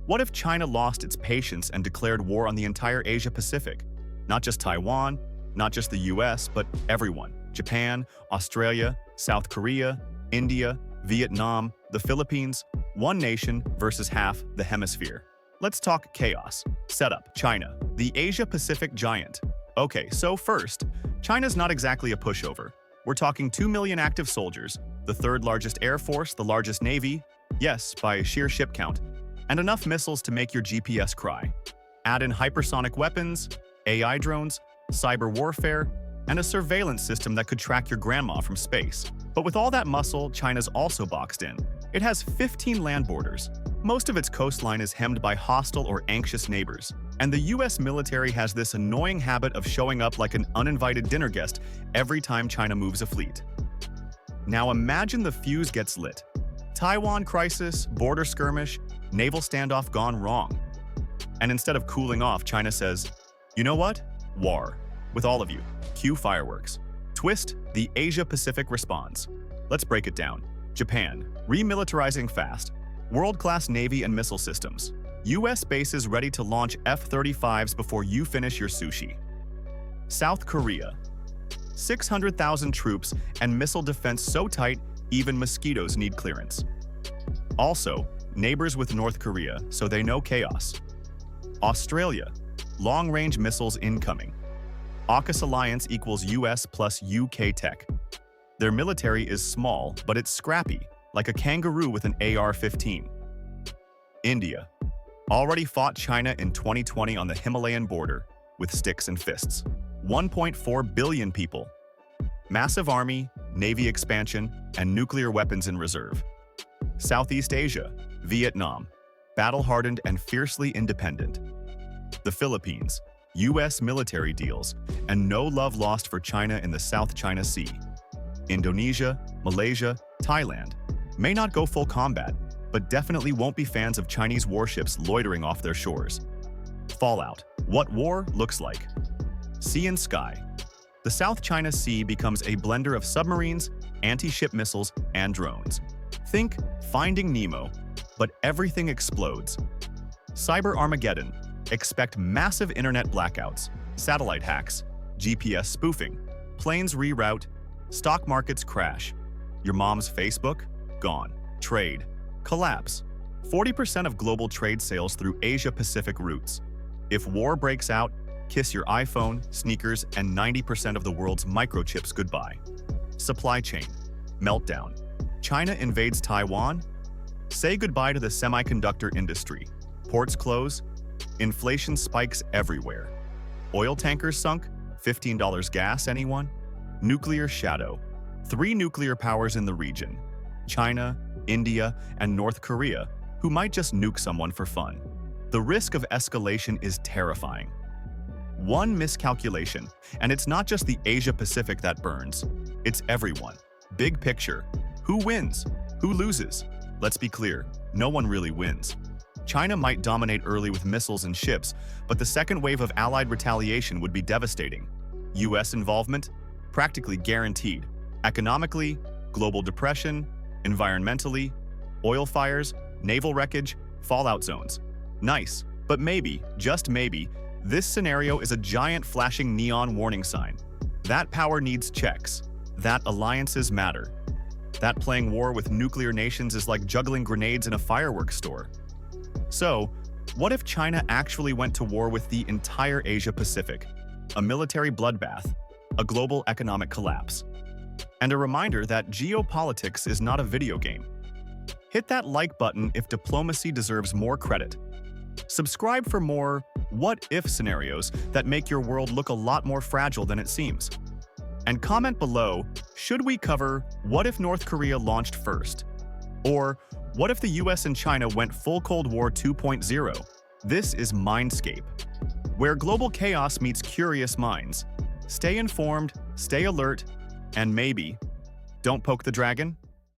What if China lost its patience and declared war on the entire Asia-Pacific? Not just Taiwan, not just the US, but everyone. Japan, Australia, South Korea, India, Vietnam, the Philippines, one nation versus half the hemisphere. Let's talk chaos. Setup: China, the Asia-Pacific giant. Okay, so first, China's not exactly a pushover. We're talking 2 million active soldiers, the third largest air force, the largest navy, yes, by sheer ship count, and enough missiles to make your GPS cry. Add in hypersonic weapons, AI drones, cyber warfare, and a surveillance system that could track your grandma from space. But with all that muscle, China's also boxed in. It has 15 land borders. Most of its coastline is hemmed by hostile or anxious neighbors. And the US military has this annoying habit of showing up like an uninvited dinner guest every time China moves a fleet. Now imagine the fuse gets lit. Taiwan crisis, border skirmish, naval standoff gone wrong. And instead of cooling off, China says, you know what? War. With all of you. Cue fireworks. Twist, the Asia-Pacific responds. Let's break it down. Japan, remilitarizing fast. World-class navy and missile systems. US bases ready to launch F-35s before you finish your sushi. South Korea, 600,000 troops and missile defense so tight, even mosquitoes need clearance. Also, neighbors with North Korea, so they know chaos. Australia, long-range missiles incoming. AUKUS alliance equals US plus UK tech. Their military is small, but it's scrappy, like a kangaroo with an AR-15. India, already fought China in 2020 on the Himalayan border with sticks and fists. 1.4 billion people. Massive army, navy expansion, and nuclear weapons in reserve. Southeast Asia, Vietnam, battle-hardened and fiercely independent. The Philippines, US military deals, and no love lost for China in the South China Sea. Indonesia, Malaysia, Thailand may not go full combat, but definitely won't be fans of Chinese warships loitering off their shores. Fallout: what war looks like. Sea and sky. The South China Sea becomes a blender of submarines, anti-ship missiles, and drones. Think Finding Nemo, but everything explodes. Cyber Armageddon. Expect massive internet blackouts, satellite hacks, GPS spoofing, planes reroute, stock markets crash. Your mom's Facebook? Gone. Trade. Collapse. 40% of global trade sales through Asia-Pacific routes. If war breaks out, kiss your iPhone, sneakers, and 90% of the world's microchips goodbye. Supply chain. Meltdown. China invades Taiwan? Say goodbye to the semiconductor industry. Ports close. Inflation spikes everywhere. Oil tankers sunk? $15 gas, anyone? Nuclear shadow. 3 nuclear powers in the region. China, India, and North Korea, who might just nuke someone for fun. The risk of escalation is terrifying. One miscalculation, and it's not just the Asia-Pacific that burns. It's everyone. Big picture. Who wins? Who loses? Let's be clear, no one really wins. China might dominate early with missiles and ships, but the second wave of Allied retaliation would be devastating. US involvement? Practically guaranteed. Economically, global depression, environmentally, oil fires, naval wreckage, fallout zones. Nice, but maybe, just maybe, this scenario is a giant flashing neon warning sign. That power needs checks. That alliances matter. That playing war with nuclear nations is like juggling grenades in a fireworks store. So, what if China actually went to war with the entire Asia-Pacific? A military bloodbath, a global economic collapse. And a reminder that geopolitics is not a video game. Hit that like button if diplomacy deserves more credit. Subscribe for more what-if scenarios that make your world look a lot more fragile than it seems. And comment below, should we cover what if North Korea launched first? Or what if the US and China went full Cold War 2.0? This is MindScape, where global chaos meets curious minds. Stay informed, stay alert, and maybe don't poke the dragon.